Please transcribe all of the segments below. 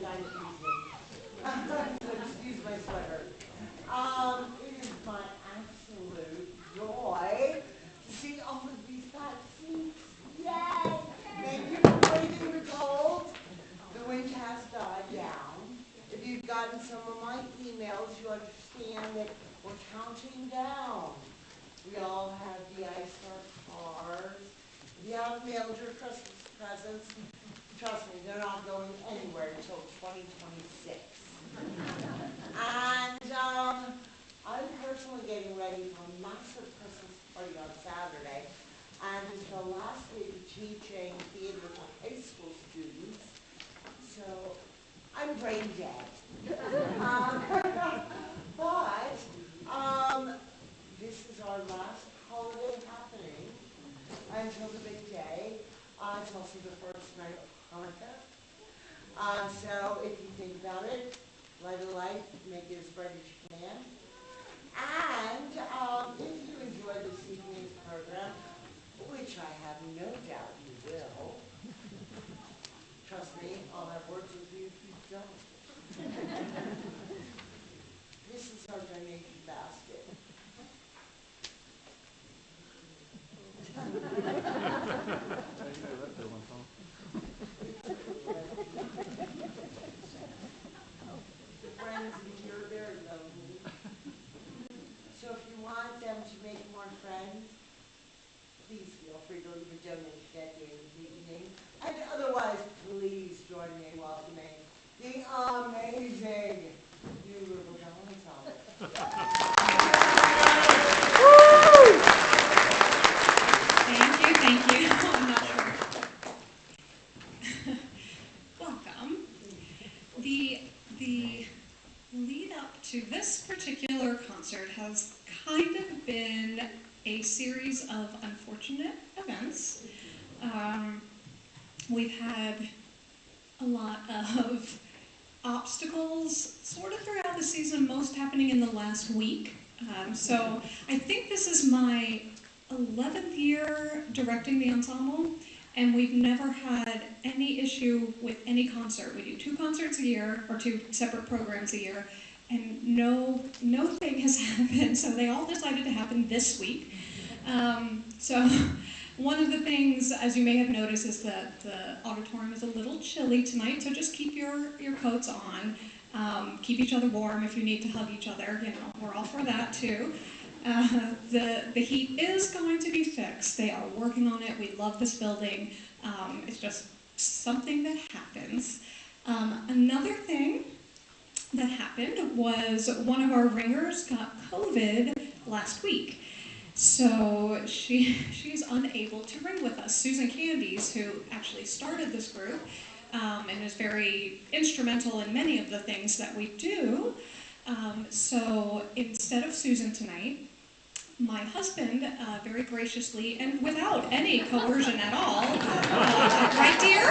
and I'm excuse my sweater. It is my absolute joy to see all of these fat seats. Yay! Thank you for braving the cold. The wind has died down. If you've gotten some of my emails, you understand that we're counting down. We all have de-iced our cars. If you haven't mailed your Christmas presents, trust me, they're not going anywhere until 2026. And I'm personally getting ready for a massive Christmas party on Saturday. And it's the last week of teaching theater to high school students. So I'm brain dead. But this is our last holiday happening until the big day. It's also the first night of Hanukkah. So if you think about it, light a light, make it as bright as you can. And if you enjoy this evening's program, which I have no doubt you will, trust me, I'll have words with you if you don't. This is our donation basket. Friends in here are very lonely. So if you want them to make more friends, please feel free to leave a donation at the end of the evening. And otherwise, please join me in welcoming the amazing new River Valentine. Thank you. I'm not sure. Welcome. The lead up to this particular concert has kind of been a series of unfortunate events. We've had a lot of obstacles sort of throughout the season, most happening in the last week. So I think this is my 11th year directing the ensemble, and we've never had any issue with any concert. We do 2 concerts a year, or 2 separate programs a year, and no thing has happened, so they all decided to happen this week. So one of the things, as you may have noticed, is that the auditorium is a little chilly tonight, so just keep your coats on. Keep each other warm if you need to hug each other, we're all for that too. The heat is going to be fixed. They are working on it. We love this building. It's just something that happens. Another thing that happened was one of our ringers got COVID last week. So she's unable to ring with us. Susan Candies, who actually started this group and is very instrumental in many of the things that we do. So instead of Susan tonight, my husband very graciously and without any coercion at all, right dear?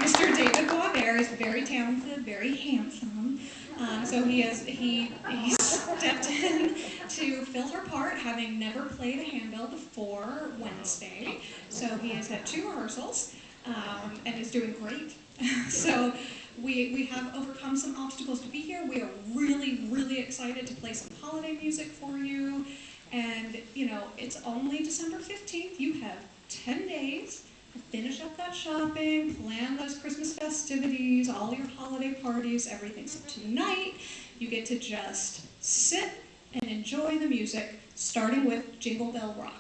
Mr. David Guavere is very talented, very handsome. So he stepped in to fill her part, having never played a handbell before Wednesday. So he has had 2 rehearsals and is doing great. So we have overcome some obstacles to be here. We are really, really excited to play some holiday music for you. And, it's only December 15th. You have 10 days to finish up that shopping, plan those Christmas festivities, all your holiday parties, everything. So tonight, you get to just sit and enjoy the music, starting with Jingle Bell Rock.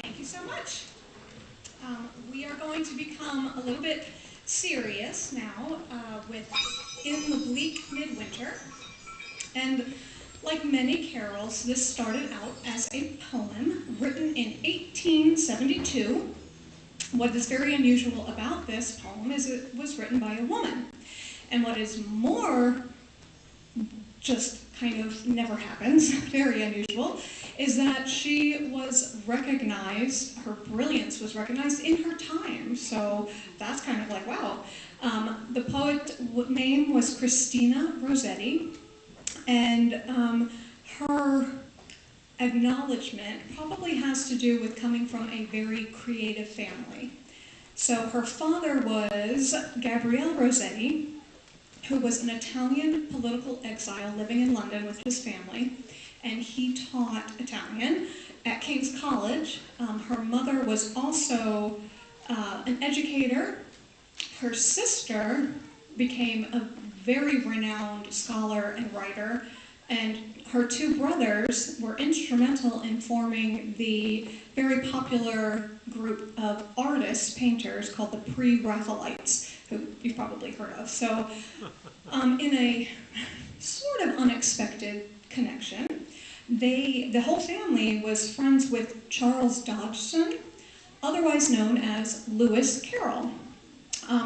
Thank you so much. We are going to become a little bit serious now with In the Bleak Midwinter. And like many carols, this started out as a poem written in 1872. What is very unusual about this poem is it was written by a woman. And what is more just kind of never happens, very unusual, is that she was recognized, her brilliance was recognized in her time. So that's kind of like, wow. The poet name was Christina Rossetti, and her acknowledgement probably has to do with coming from a very creative family. So her father was Gabriele Rossetti, who was an Italian political exile living in London with his family, and he taught Italian at King's College. Her mother was also an educator. Her sister became a very renowned scholar and writer, and her two brothers were instrumental in forming the very popular group of artists, painters, called the Pre-Raphaelites, who you've probably heard of. So in a sort of unexpected connection, the whole family was friends with Charles Dodgson, otherwise known as Lewis Carroll.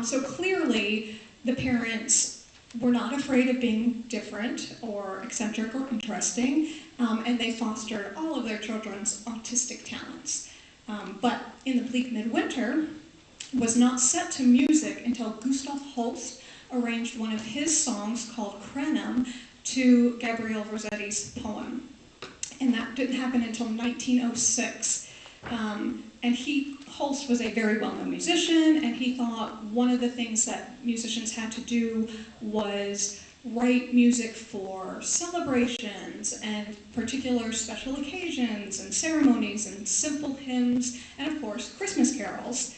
So clearly, the parents were not afraid of being different or eccentric or interesting, and they fostered all of their children's artistic talents. But In the Bleak Midwinter was not set to music until Gustav Holst arranged one of his songs called Crenum to Gabriele Rossetti's poem. And that didn't happen until 1906. And Holst was a very well-known musician, and he thought one of the things that musicians had to do was write music for celebrations and particular special occasions and ceremonies and simple hymns, and of course, Christmas carols.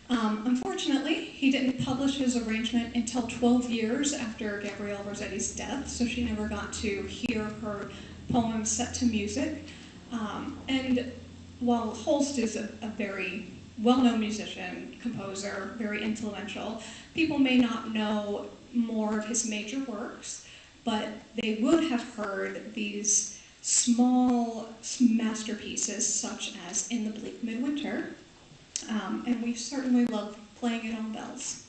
Unfortunately, he didn't publish his arrangement until 12 years after Gabriele Rossetti's death, so she never got to hear her poem set to music. And while Holst is a very well-known musician, composer, very influential, people may not know more of his major works, but they would have heard these small masterpieces such as In the Bleak Midwinter, and we certainly love playing it on bells.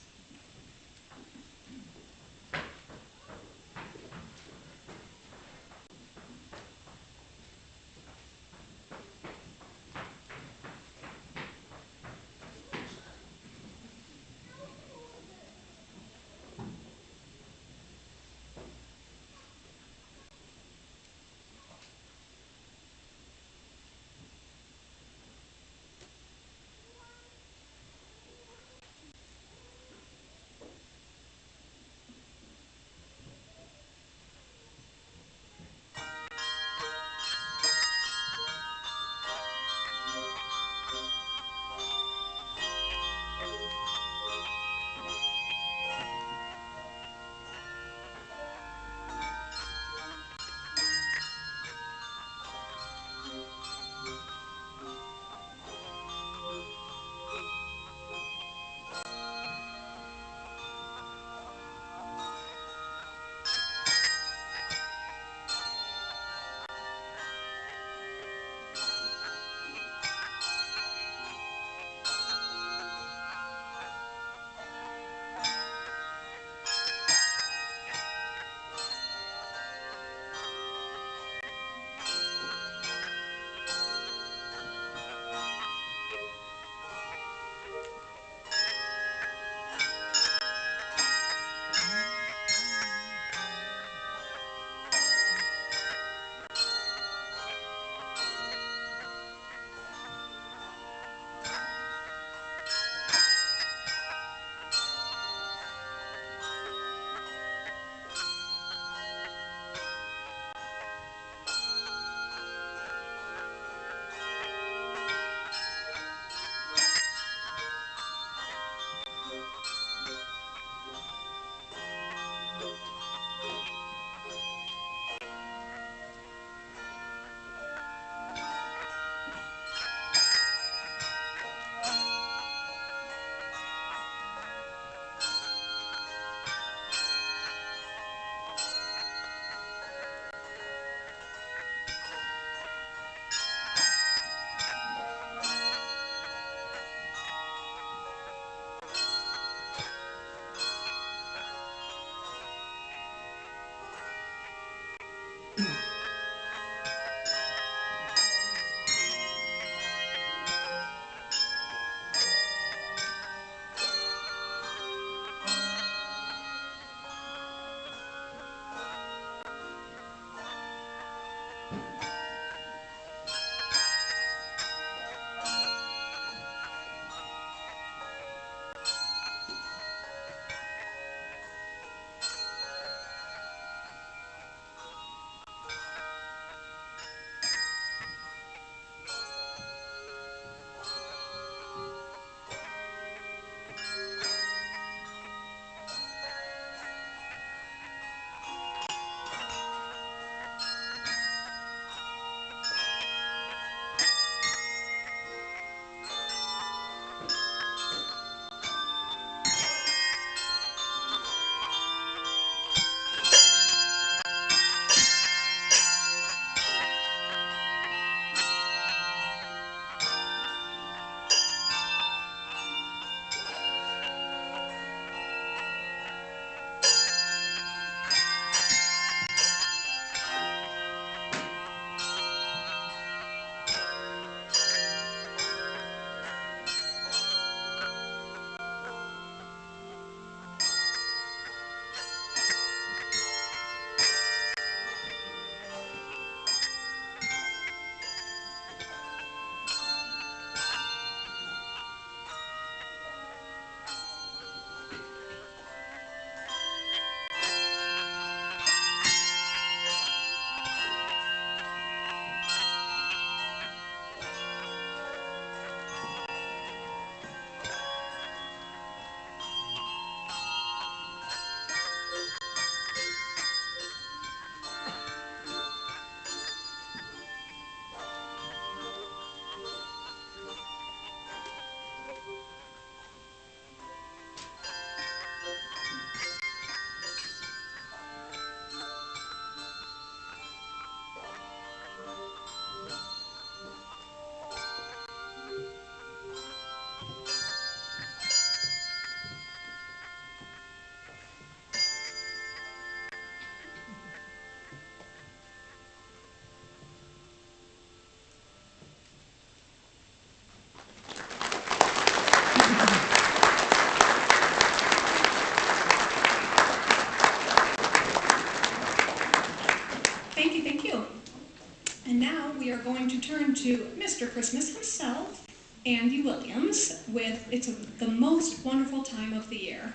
Mr. Christmas himself, Andy Williams, with the Most Wonderful Time of the Year.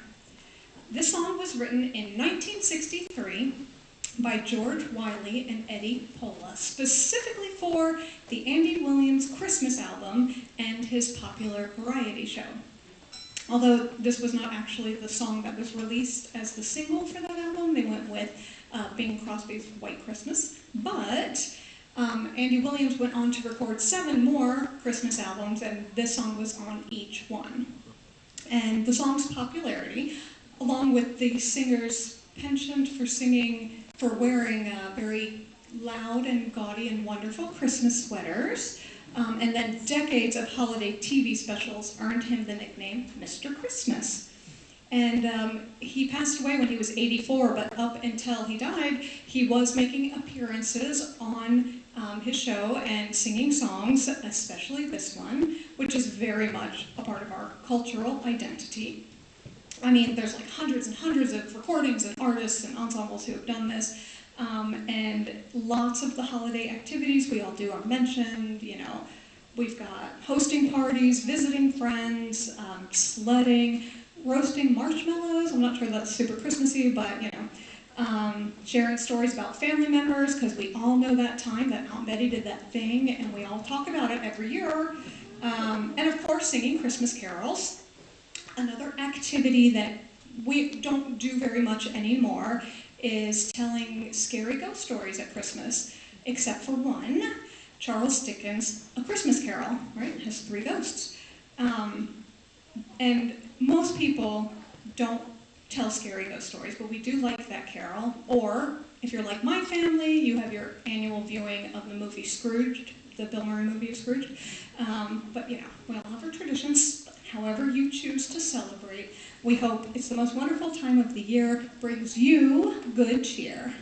This song was written in 1963 by George Wiley and Eddie Pola, specifically for the Andy Williams Christmas album and his popular variety show. Although this was not actually the song that was released as the single for that album, they went with Bing Crosby's White Christmas. But Andy Williams went on to record 7 more Christmas albums, and this song was on each one. And the song's popularity, along with the singer's penchant for wearing very loud and gaudy and wonderful Christmas sweaters, and then decades of holiday TV specials earned him the nickname Mr. Christmas. And he passed away when he was 84, but up until he died, he was making appearances on his show and singing songs, especially this one, which is very much a part of our cultural identity. I mean, there's like hundreds and hundreds of recordings and artists and ensembles who have done this, and lots of the holiday activities we all do are mentioned. You know, we've got hosting parties, visiting friends, sledding, roasting marshmallows. I'm not sure that's super Christmassy, but you know, sharing stories about family members, because we all know that time that Aunt Betty did that thing, and we all talk about it every year. And of course, singing Christmas carols. Another activity that we don't do very much anymore is telling scary ghost stories at Christmas, except for one, Charles Dickens' A Christmas Carol, right? It has 3 ghosts. And most people don't tell scary ghost stories, but we do like that carol. Or, if you're like my family, you have your annual viewing of the movie Scrooge, the Bill Murray movie of Scrooge. But you know, we all have our traditions. However you choose to celebrate, we hope it's the most wonderful time of the year, brings you good cheer.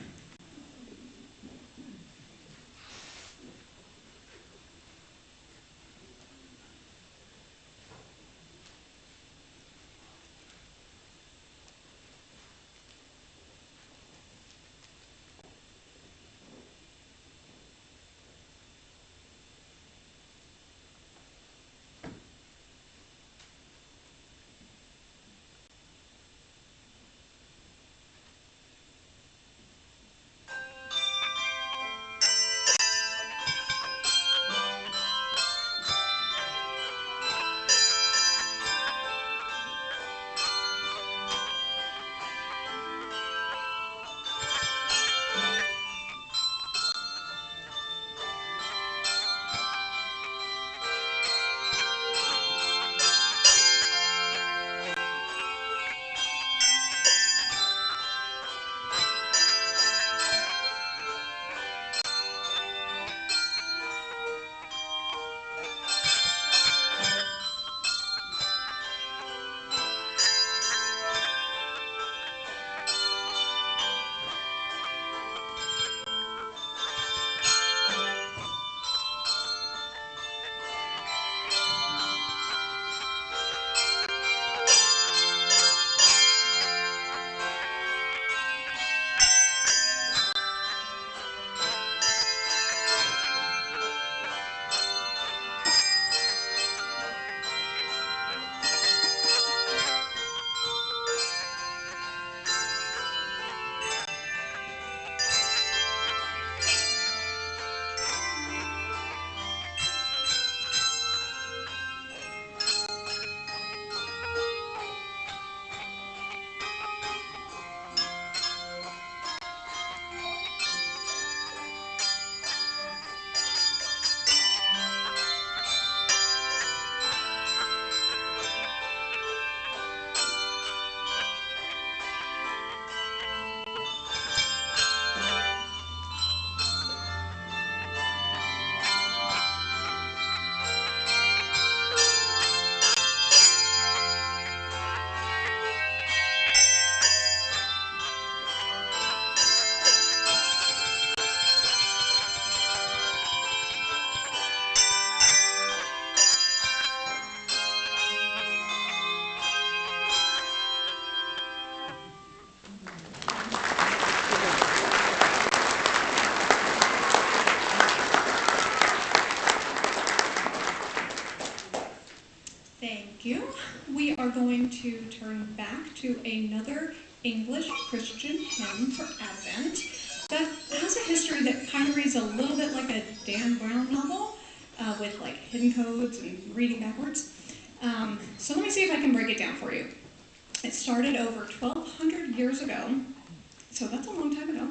we are going to turn back to another English Christian hymn for Advent that has a history that kind of reads a little bit like a Dan Brown novel with like hidden codes and reading backwards. So let me see if I can break it down for you. It started over 1,200 years ago, so that's a long time ago,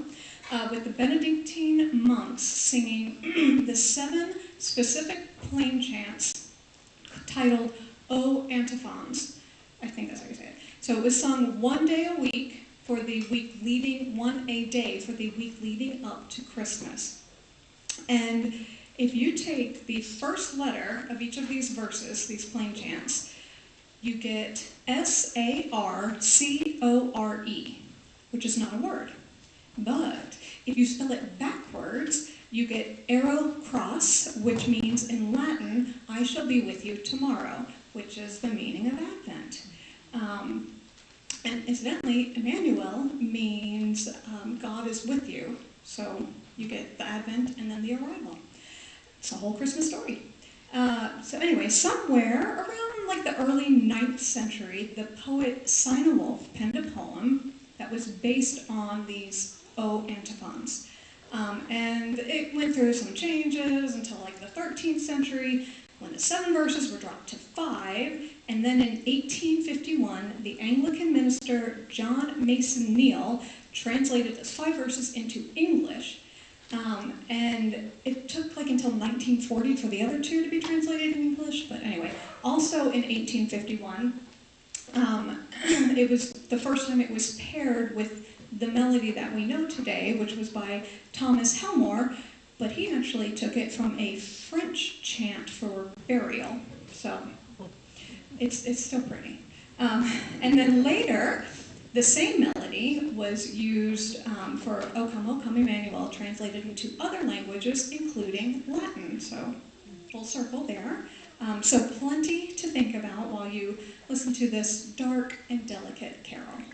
with the Benedictine monks singing the 7 specific plain chants titled O Antiphons. I think that's how you say it. So it was sung one day a week for the week leading, one a day for the week leading up to Christmas. And if you take the first letter of each of these verses, these plain chants, you get S-A-R-C-O-R-E, which is not a word. But if you spell it backwards, you get arrow cross, which means in Latin, I shall be with you tomorrow, which is the meaning of Advent. And incidentally, Emmanuel means God is with you. So you get the Advent and then the arrival. It's a whole Christmas story. So anyway, somewhere around like the early 9th century, the poet Cynewulf penned a poem that was based on these O antiphons. And it went through some changes until like the 13th century, when the 7 verses were dropped to 5, and then in 1851, the Anglican minister John Mason Neale translated those 5 verses into English, and it took like until 1940 for the other 2 to be translated in English, but anyway, also in 1851, it was the first time it was paired with the melody that we know today, which was by Thomas Helmore, but he actually took it from a French chant for burial, so it's still pretty. And then later, the same melody was used for O Come Emmanuel, translated into other languages, including Latin, so full circle there. So plenty to think about while you listen to this dark and delicate carol.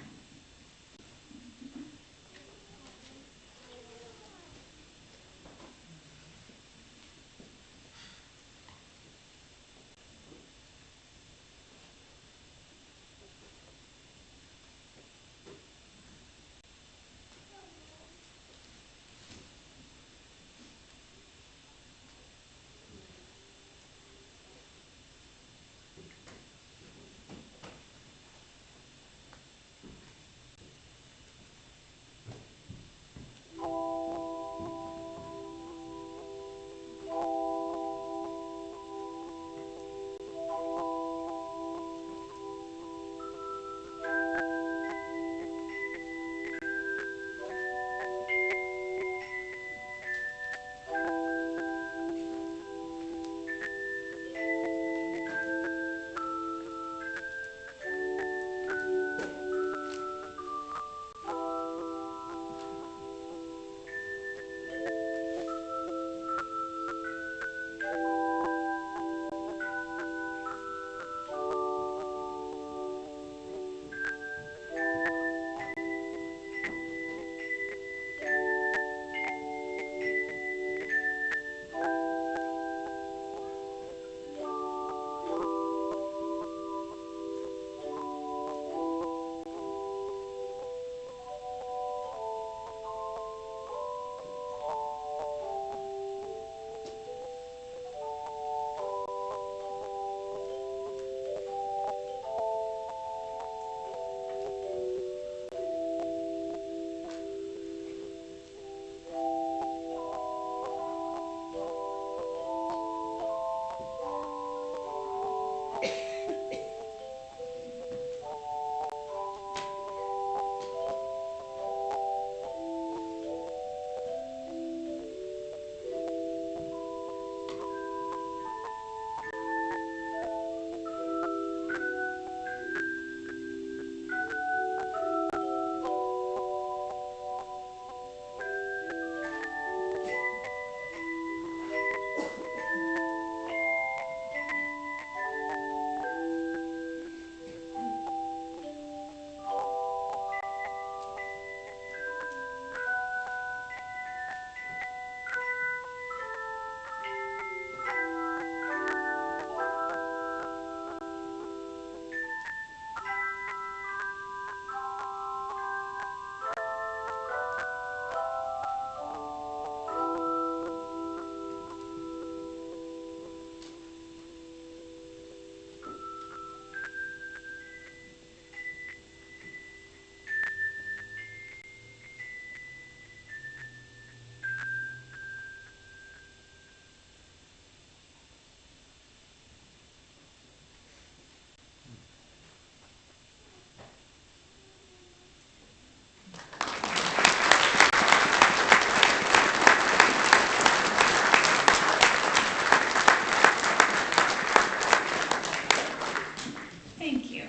Thank you.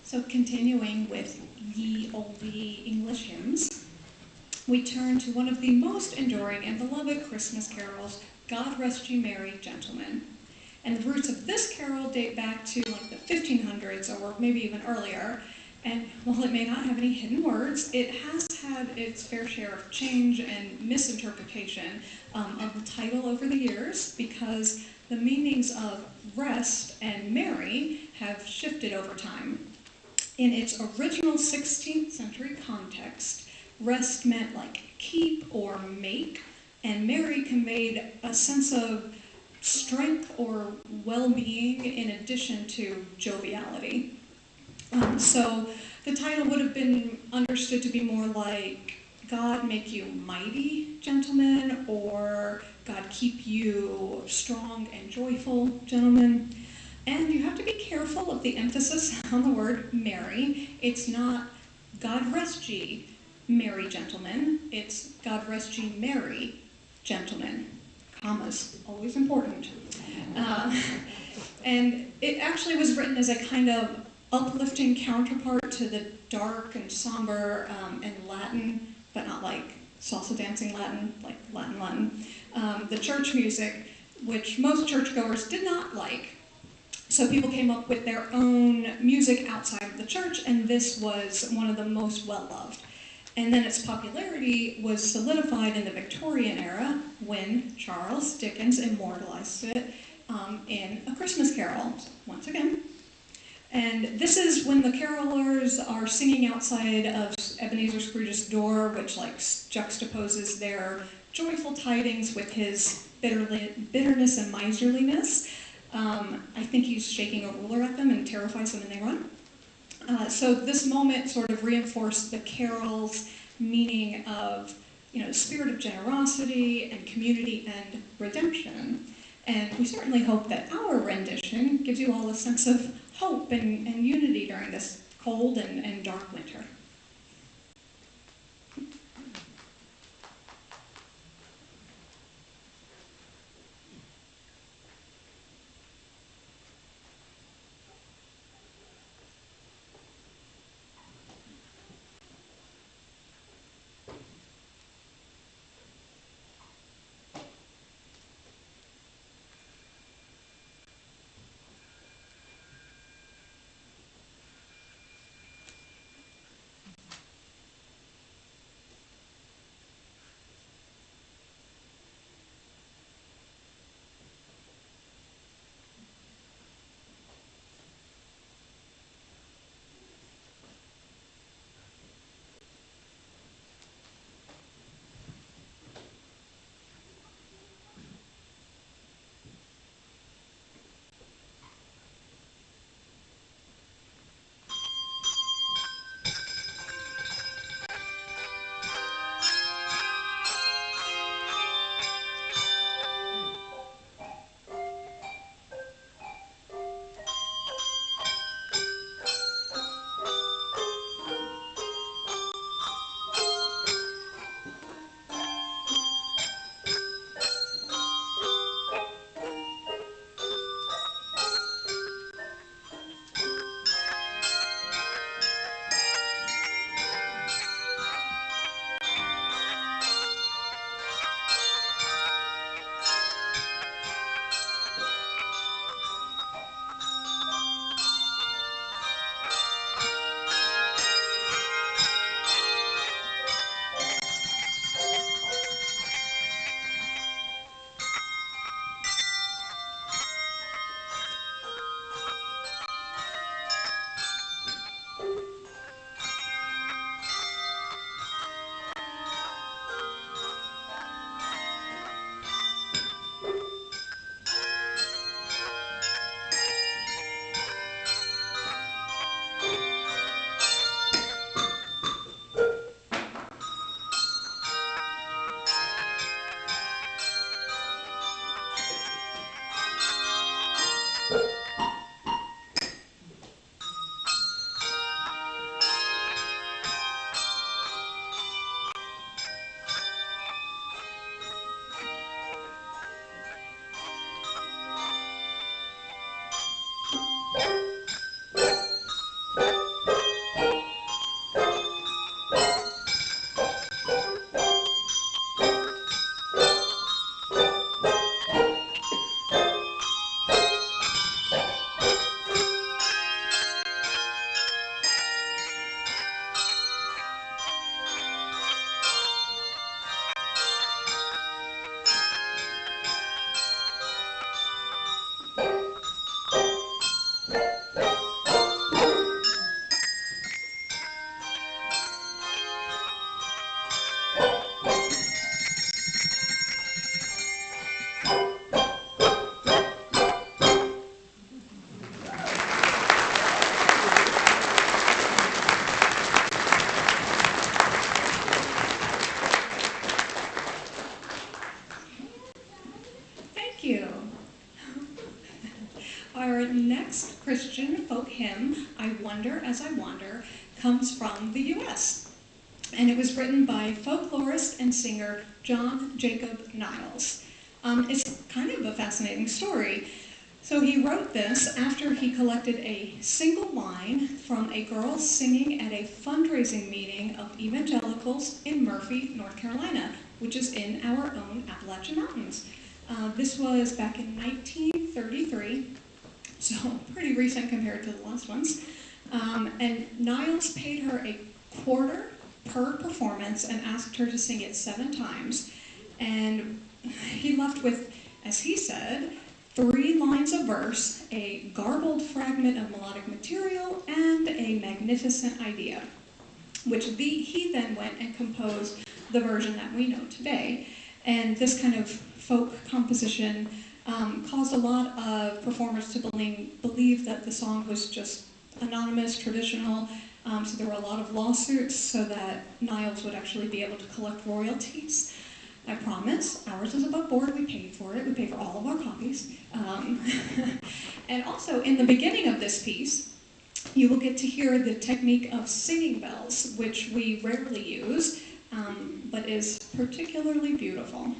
So continuing with ye olde English hymns, we turn to one of the most enduring and beloved Christmas carols, God Rest Ye Merry Gentlemen. And the roots of this carol date back to like the 1500s or maybe even earlier. And while it may not have any hidden words, it has had its fair share of change and misinterpretation of the title over the years, because the meanings of rest and merry have shifted over time. In its original 16th century context, rest meant like keep or make, and merry conveyed a sense of strength or well-being in addition to joviality. So the title would have been understood to be more like God make you mighty, gentlemen, or God keep you strong and joyful, gentlemen. And you have to be careful of the emphasis on the word merry. It's not God rest ye, merry gentlemen. It's God rest ye merry, gentlemen. Commas, always important. And it actually was written as a kind of uplifting counterpart to the dark and somber and Latin, but not like salsa dancing Latin, like Latin. The church music, which most churchgoers did not like. So people came up with their own music outside of the church, and this was one of the most well-loved. And then its popularity was solidified in the Victorian era when Charles Dickens immortalized it in A Christmas Carol, once again. And this is when the carolers are singing outside of Ebenezer Scrooge's door, which like juxtaposes their joyful tidings with his bitterness and miserliness. I think he's shaking a ruler at them and terrifies them and they run. So this moment sort of reinforced the carol's meaning of, the spirit of generosity and community and redemption. And we certainly hope that our rendition gives you all a sense of hope and unity during this cold and dark winter. hymn, I Wonder as I Wander, comes from the US. And it was written by folklorist and singer John Jacob Niles. It's kind of a fascinating story. So he wrote this after he collected a single line from a girl singing at a fundraising meeting of evangelicals in Murphy, North Carolina, which is in our own Appalachian Mountains. This was back in 1933, so pretty recent compared to the last ones. And Niles paid her a quarter per performance and asked her to sing it 7 times. And he left with, as he said, 3 lines of verse, a garbled fragment of melodic material, and a magnificent idea, which he then went and composed the version that we know today. And this kind of folk composition caused a lot of performers to believe that the song was just anonymous, traditional. So there were a lot of lawsuits so that Niles would actually be able to collect royalties. I promise, ours is above board, we paid for it, we paid for all of our copies. And also, in the beginning of this piece, you will get to hear the technique of singing bells, which we rarely use, but is particularly beautiful.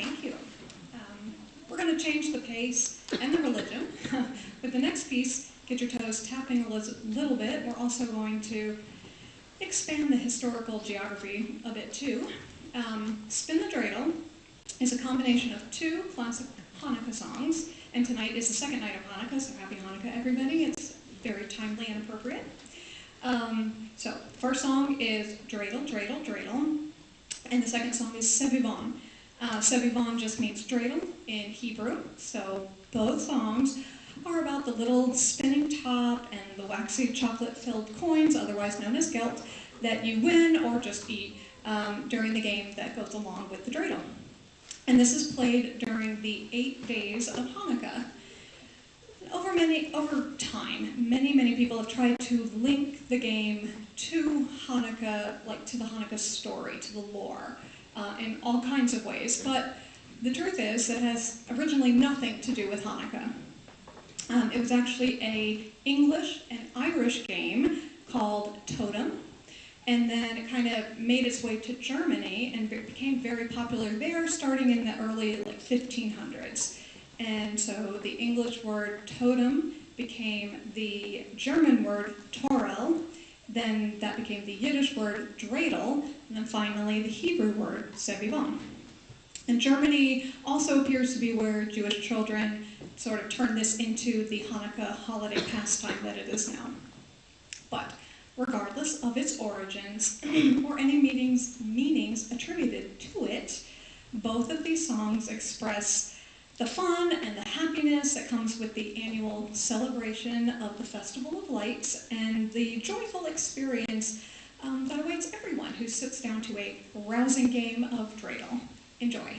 Thank you. We're going to change the pace and the religion. With the next piece, Get Your Toes Tapping a little bit, we're also going to expand the historical geography a bit too. Spin the Dreidel is a combination of two classic Hanukkah songs, and tonight is the second night of Hanukkah, so happy Hanukkah, everybody. It's very timely and appropriate. So, first song is Dreidel, Dreidel, Dreidel, and the second song is Sevivon. Sevivon just means dreidel in Hebrew, so both songs are about the little spinning top and the waxy chocolate-filled coins, otherwise known as gelt, that you win or just eat during the game that goes along with the dreidel. And this is played during the 8 days of Hanukkah. Over time, many people have tried to link the game to Hanukkah, like to the Hanukkah story, to the lore, in all kinds of ways. But the truth is, it has originally nothing to do with Hanukkah. It was actually an English and Irish game called Totem, and then it kind of made its way to Germany and became very popular there, starting in the early 1500s. And so the English word totem became the German word torel, then that became the Yiddish word dreidel, and then finally the Hebrew word sevivon. And Germany also appears to be where Jewish children sort of turned this into the Hanukkah holiday pastime that it is now. But regardless of its origins or any meanings attributed to it, both of these songs express the fun and the happiness that comes with the annual celebration of the Festival of Lights and the joyful experience that awaits everyone who sits down to a rousing game of dreidel. Enjoy.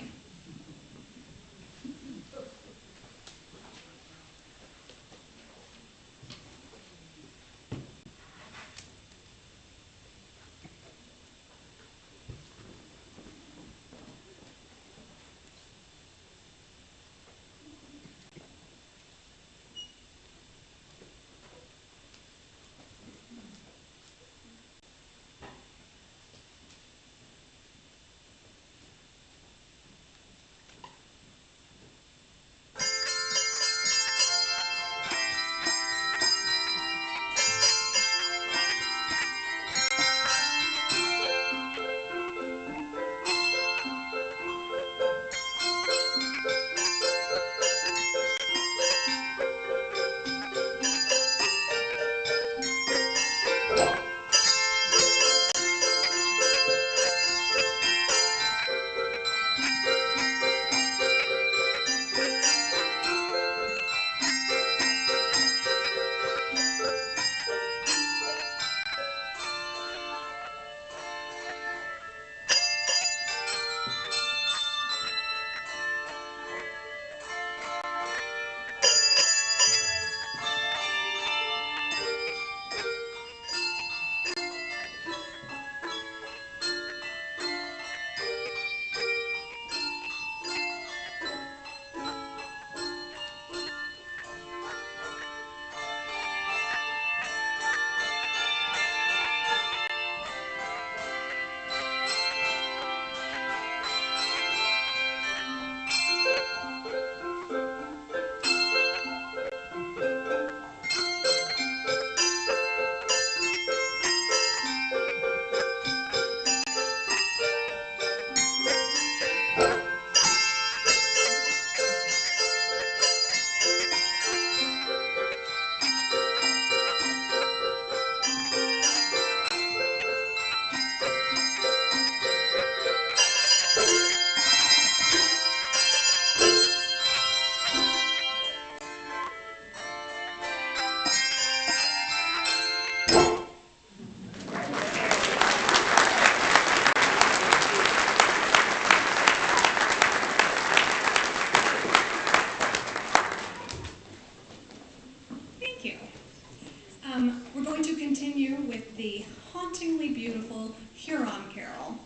We're going to continue with the hauntingly beautiful Huron Carol.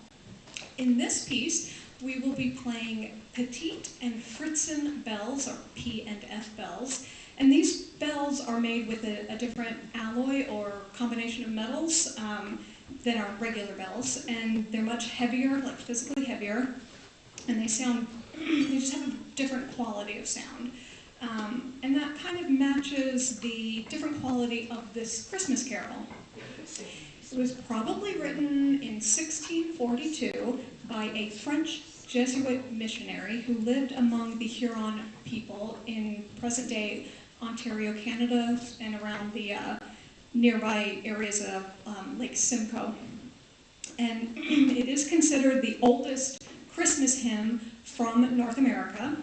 In this piece, we will be playing Petite and Fritzen bells, or P and F bells, and these bells are made with a different alloy or combination of metals than our regular bells, and they're much heavier, like physically heavier, and they sound they just have a different quality of sound. And that kind of matches the different quality of this Christmas carol. It was probably written in 1642 by a French Jesuit missionary who lived among the Huron people in present-day Ontario, Canada, and around the nearby areas of Lake Simcoe. And it is considered the oldest Christmas hymn from North America.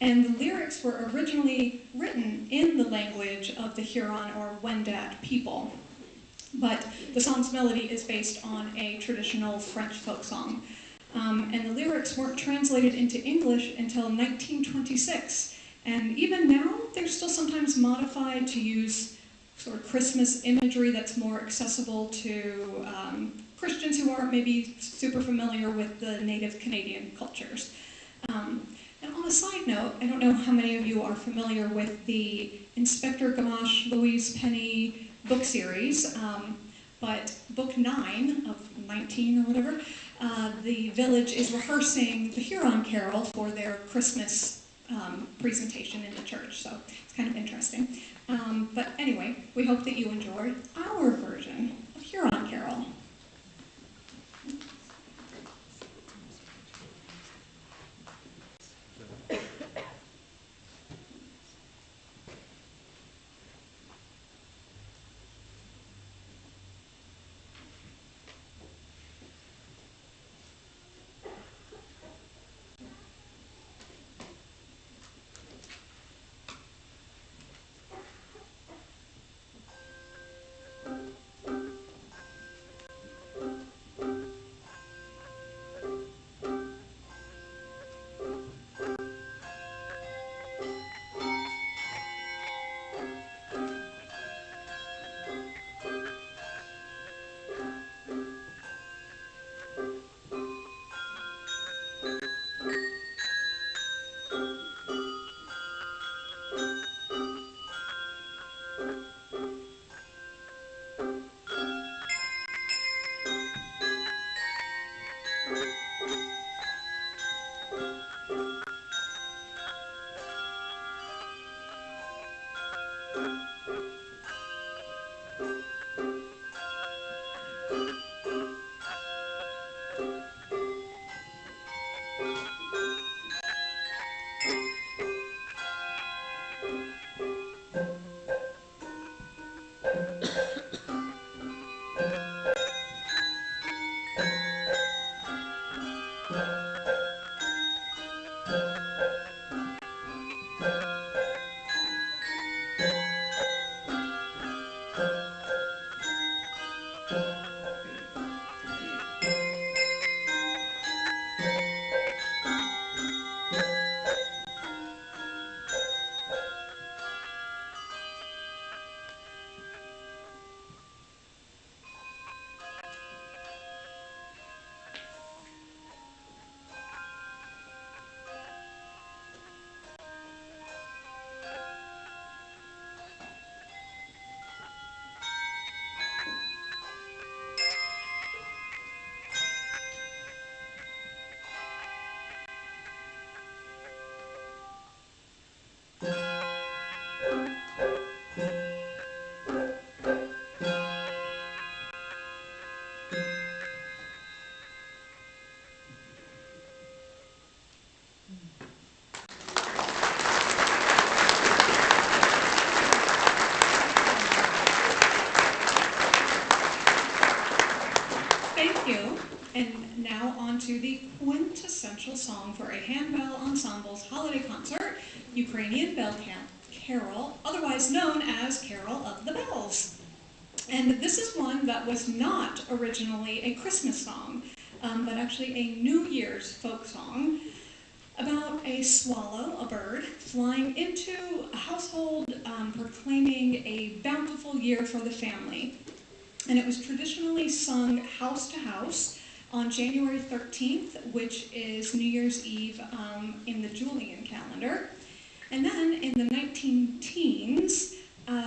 And the lyrics were originally written in the language of the Huron or Wendat people. But the song's melody is based on a traditional French folk song. And the lyrics weren't translated into English until 1926. And even now, they're still sometimes modified to use sort of Christmas imagery that's more accessible to Christians who aren't maybe super familiar with the native Canadian cultures. And on a side note, I don't know how many of you are familiar with the Inspector Gamache Louise Penny book series, but book 9 of 19 or whatever, the village is rehearsing the Huron Carol for their Christmas presentation in the church, so it's kind of interesting. But anyway, we hope that you enjoyed our version of Huron Carol. Thank you. And now on to the quintessential song for a handbell ensemble's holiday concert, Ukrainian Bell Carol, otherwise known as Carol of the Bells. And this is one that was not originally a Christmas song, but actually a New Year's folk song about a swallow, a bird, flying into a household proclaiming a bountiful year for the family. And it was traditionally sung house to house on January 13th, which is New Year's Eve in the Julian calendar. And then in the 19-teens,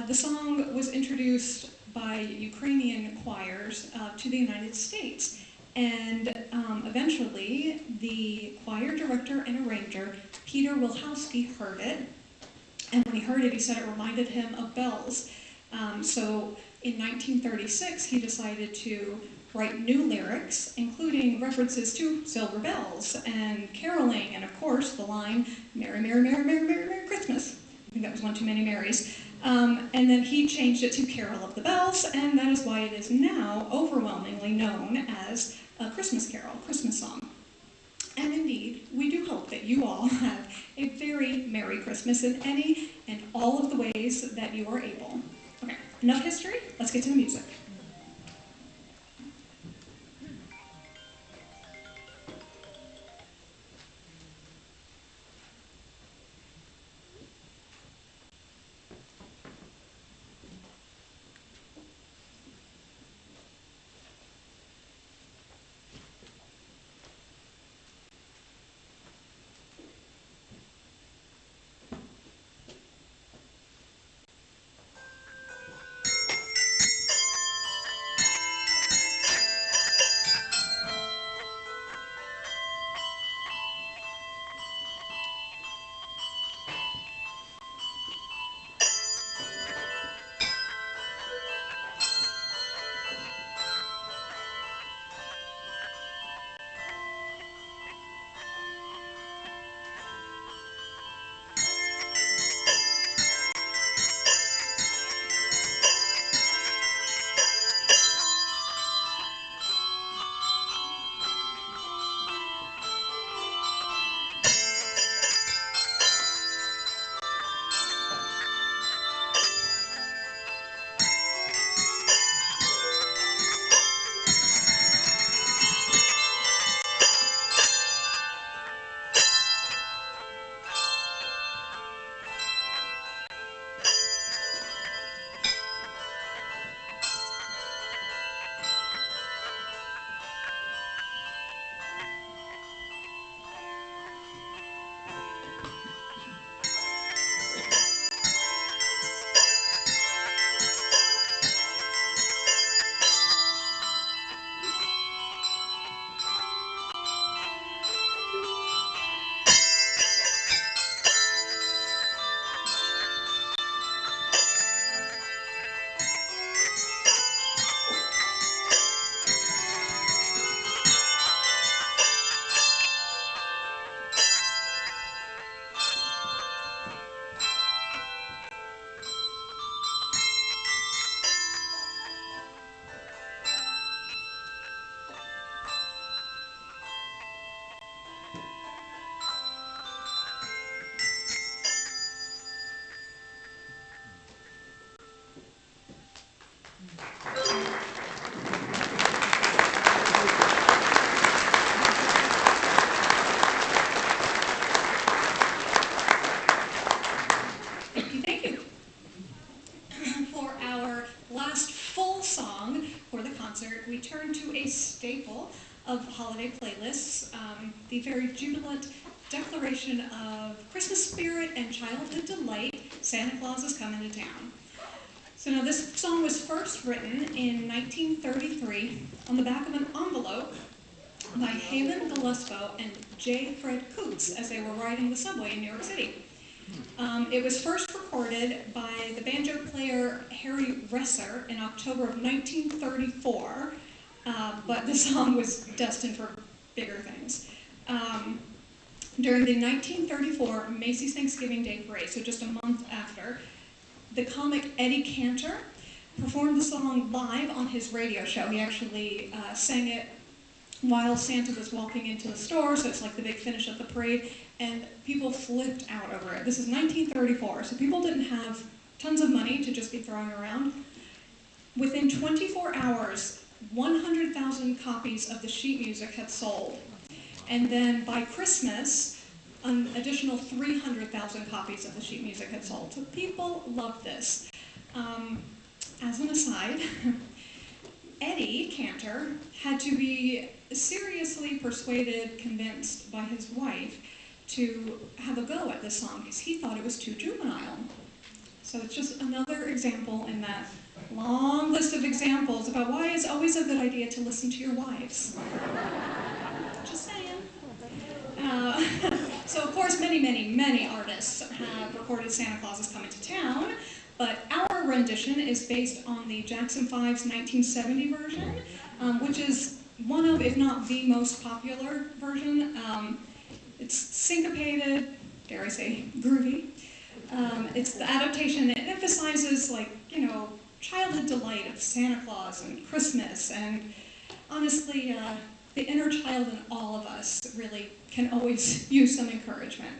the song was introduced by Ukrainian choirs to the United States. And eventually, the choir director and arranger, Peter Wilhowsky, heard it. And when he heard it, he said it reminded him of bells. So in 1936, he decided to write new lyrics, including references to silver bells and caroling, and of course the line, Merry, Merry, Merry, Merry, Merry, Merry Christmas. I think that was one too many Marys. And then he changed it to Carol of the Bells, and that is why it is now overwhelmingly known as a Christmas carol, Christmas song. And indeed, we do hope that you all have a very Merry Christmas in any and all of the ways that you are able. Okay, enough history, let's get to the music. We turn to a staple of holiday playlists, the very jubilant declaration of Christmas spirit and childhood delight, Santa Claus is Coming to Town. So now this song was first written in 1933 on the back of an envelope by Halen Gillespie and J. Fred Coots as they were riding the subway in New York City. It was first recorded by the banjo player Harry Resser in October of 1934, but the song was destined for bigger things. During the 1934 Macy's Thanksgiving Day Parade, so just a month after, the comic Eddie Cantor performed the song live on his radio show. He actually sang it while Santa was walking into the store, so it's like the big finish of the parade, and people flipped out over it. This is 1934, so people didn't have tons of money to just be throwing around. Within 24 hours, 100,000 copies of the sheet music had sold. And then by Christmas, an additional 300,000 copies of the sheet music had sold. So people loved this. As an aside, Eddie Cantor had to be seriously persuaded, convinced by his wife to have a go at this song because he thought it was too juvenile. So it's just another example in that Long list of examples about why it's always a good idea to listen to your wives. Just saying. So of course, many artists have recorded Santa Claus is Coming to Town, but our rendition is based on the Jackson 5's 1970 version, which is one of, if not the most popular version. It's syncopated, dare I say, groovy. It's the adaptation. It emphasizes, like, childhood delight of Santa Claus and Christmas, and honestly, the inner child in all of us really can always use some encouragement.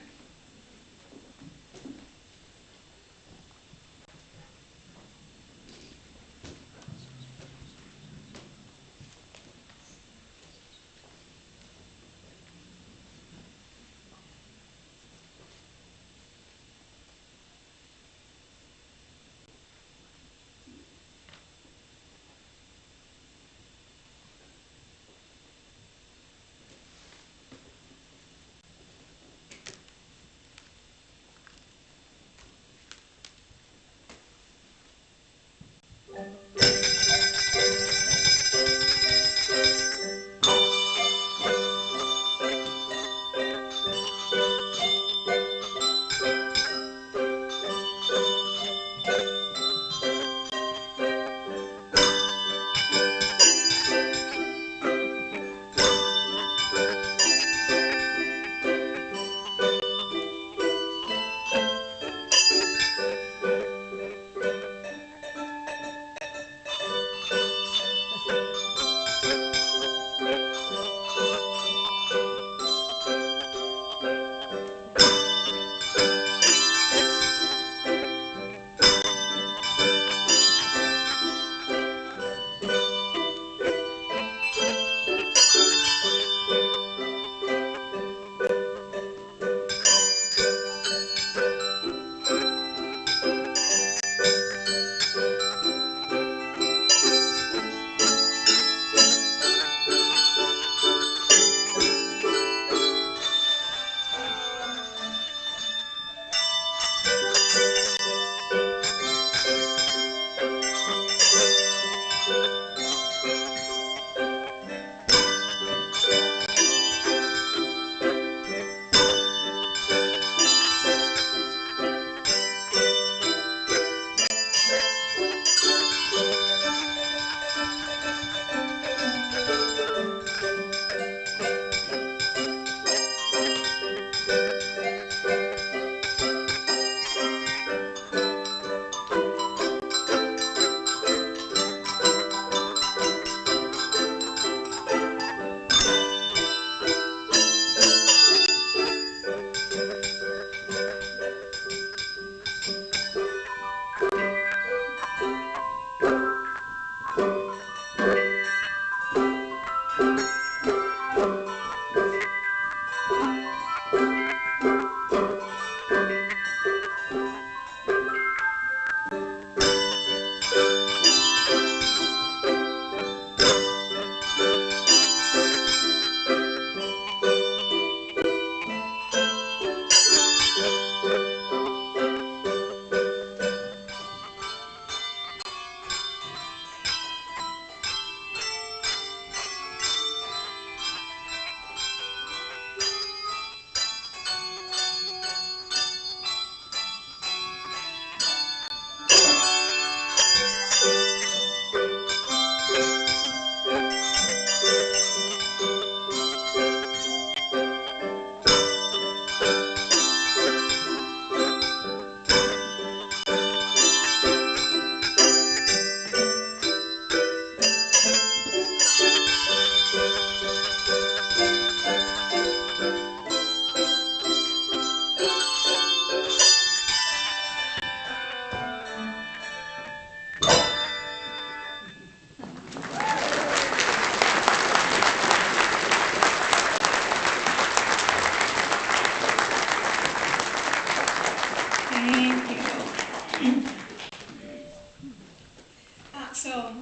So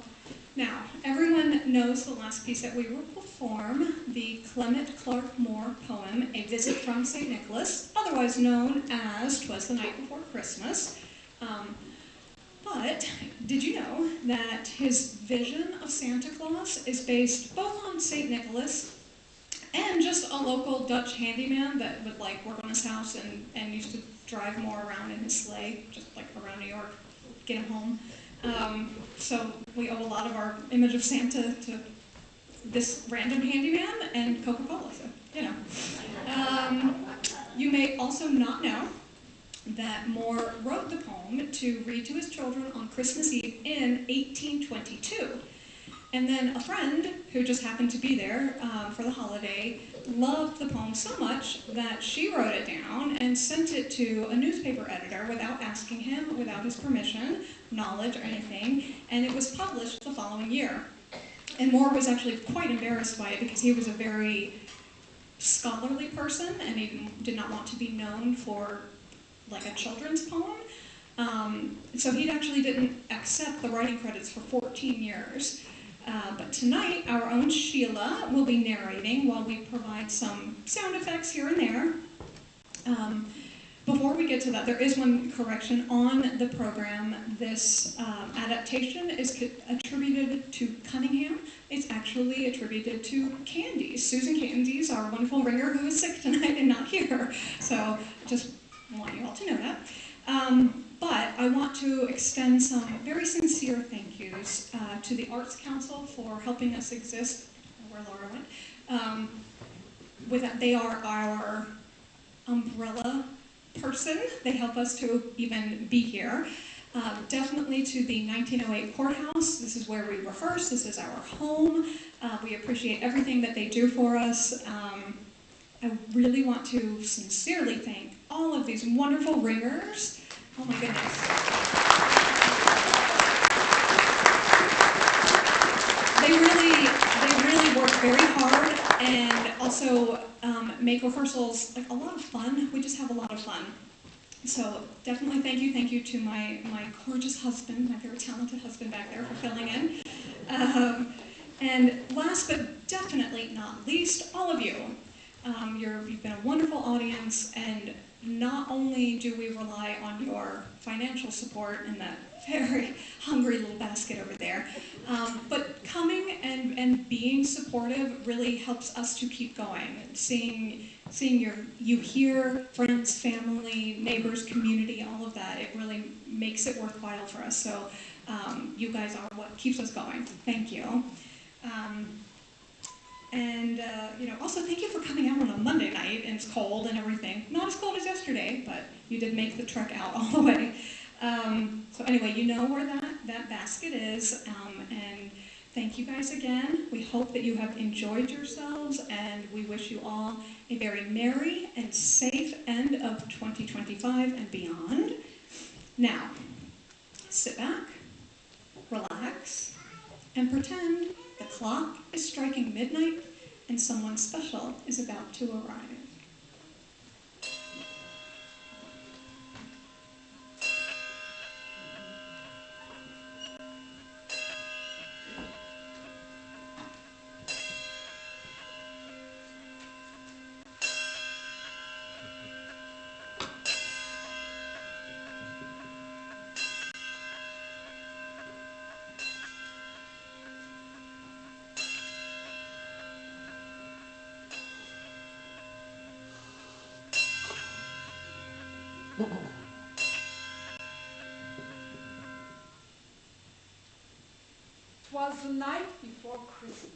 now, everyone knows the last piece that we will perform, the Clement Clark Moore poem, A Visit from St. Nicholas, otherwise known as 'Twas the Night Before Christmas. But But did you know that his vision of Santa Claus is based both on St. Nicholas and just a local Dutch handyman that would like work on his house and used to drive more around in his sleigh, just like around New York, get him home. So we owe a lot of our image of Santa to this random handyman and Coca-Cola, so, you know. You may also not know that Moore wrote the poem to read to his children on Christmas Eve in 1822. And then a friend who just happened to be there for the holiday loved the poem so much that she wrote it down and sent it to a newspaper editor without asking him, without his permission, knowledge, or anything, and it was published the following year. And Moore was actually quite embarrassed by it because he was a very scholarly person and he did not want to be known for like a children's poem. So he actually didn't accept the writing credits for 14 years. But tonight, our own Sheila will be narrating while we provide some sound effects here and there. Before we get to that, there is one correction on the program. This adaptation is attributed to Cunningham. It's actually attributed to Candies. Susan Candies, our wonderful ringer who is sick tonight and not here. So just want you all to know that. But I want to extend some very sincere thank yous to the Arts Council for helping us exist, where Laura went. With that, they are our umbrella person. They help us to even be here. Definitely to the 1908 Courthouse. This is where we rehearse. This is our home. We appreciate everything that they do for us. I really want to sincerely thank all of these wonderful ringers. Oh my goodness. They really work very hard and also make rehearsals like a lot of fun. We just have a lot of fun. So definitely thank you to my gorgeous husband, my very talented husband back there for filling in. And last but definitely not least, all of you. You've been a wonderful audience, and not only do we rely on your financial support in that very hungry little basket over there, but coming and being supportive really helps us to keep going. Seeing you here, friends, family, neighbors, community, all of that, it really makes it worthwhile for us. So you guys are what keeps us going. Thank you. Also thank you for coming out on a Monday night and it's cold and everything. Not as cold as yesterday, but you did make the trek out all the way. So anyway, you know where that basket is, and thank you guys again. We hope that you have enjoyed yourselves, and we wish you all a very merry and safe end of 2025 and beyond. Now, sit back, relax, and pretend the clock is striking midnight and someone special is about to arrive. Twas the night before Christmas,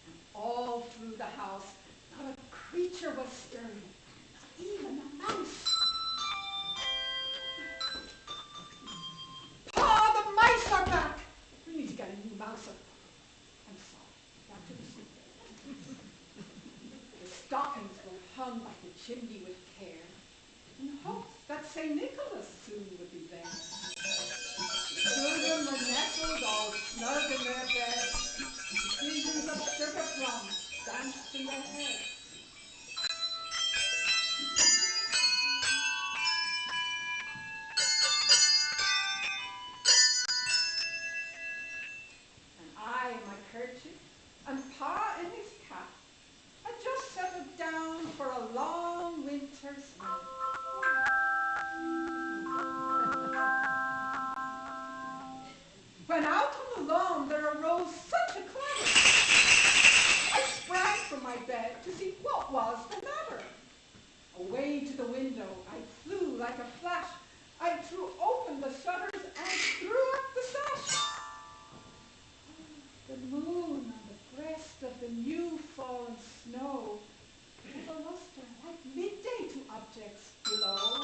and all through the house not a creature was stirring, not even a mouse. Pa, the mice are back! We need to get a new mouse. I'm sorry, back to the soup. The stockings were hung like the chimney with care, in hopes that St. Nicholas soon would be there. Children were nestled all snug in their beds. Visions of sugar plums danced in their heads. And I in my kerchief, and Pa in his cap, had just settled down for a long winter's nap. when out on the lawn there arose such a clatter. I sprang from my bed to see what was the matter. Away to the window I flew like a flash. I threw open the shutters and threw up the sash. The moon on the breast of the new fallen snow gave a lustre like midday to objects below.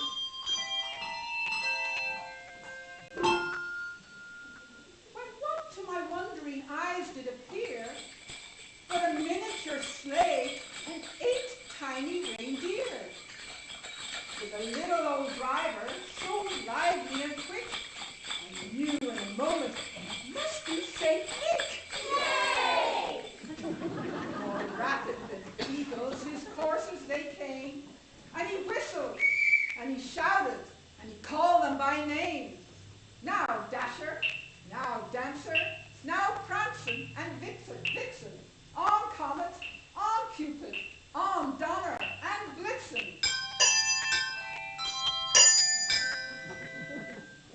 When what to my wondering eyes did appear but a miniature sleigh and 8 tiny reindeer, with a little old driver so lively and quick, I knew in a moment it must be Saint Nick. Yay! More rapid than eagles, his coursers they came, and he whistled, and he shouted, and he called them by name. Now Dasher, now Dancer, now Prancer and Vixen, on Comet, on Cupid, on Donner and Blitzen.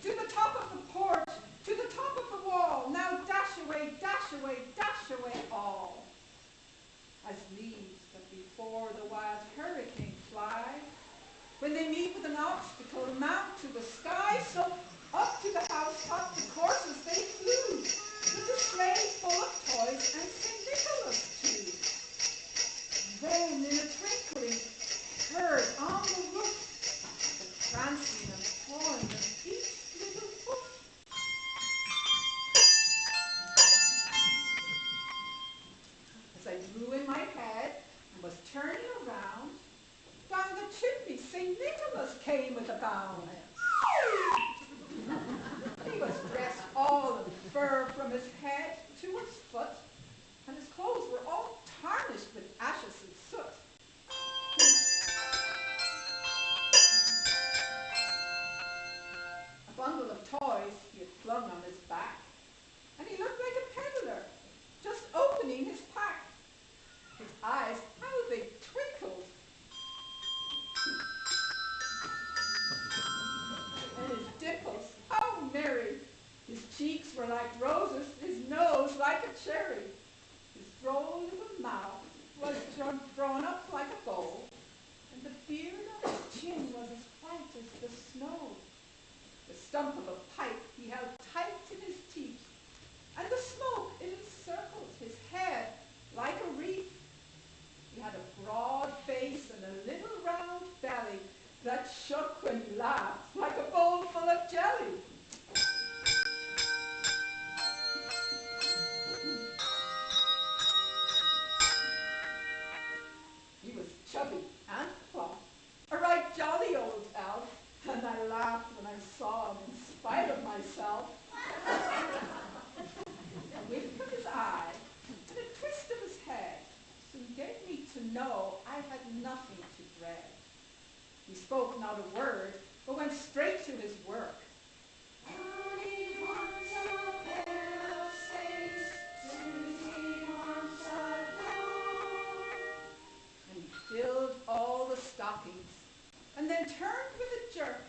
To the top of the porch, to the top of the wall, now dash away, all. As leaves that before the wild hurricane fly, when they meet with an obstacle, mount to the sky, so up to the housetop the coursers they flew, with the sleigh full of toys and St. Nicholas too. Then in a twinkling, heard on the roof the prancing and pawing of each little hoof. As I drew in my head and was turning around, down the chimney St. Nicholas came with a bound. He was dressed all in fur from his head to his foot, and his clothes were all tarnished with ashes and soot. A bundle of toys he had flung on his back, and he looked like a peddler, just opening his pack. His eyes, how they twinkled! And his dimples, how merry! His cheeks were like roses, his nose like a cherry. His droll little mouth was drawn up like a bowl, and the beard on his chin was as white as the snow. The stump of a pipe he held tight in his teeth, and the smoke it encircled his head like a wreath. He had a broad face and a little round belly that shook when he laughed like a bowl full of jelly. He was chubby and plump, a right jolly old elf, and I laughed when I saw him in spite of myself. A wink of his eye and a twist of his head soon gave me to know I had nothing to dread. He spoke not a word, but went straight to his work. Tootie wants a pair of skates, Tootie wants a load. And he filled all the stockings, and then turned with a jerk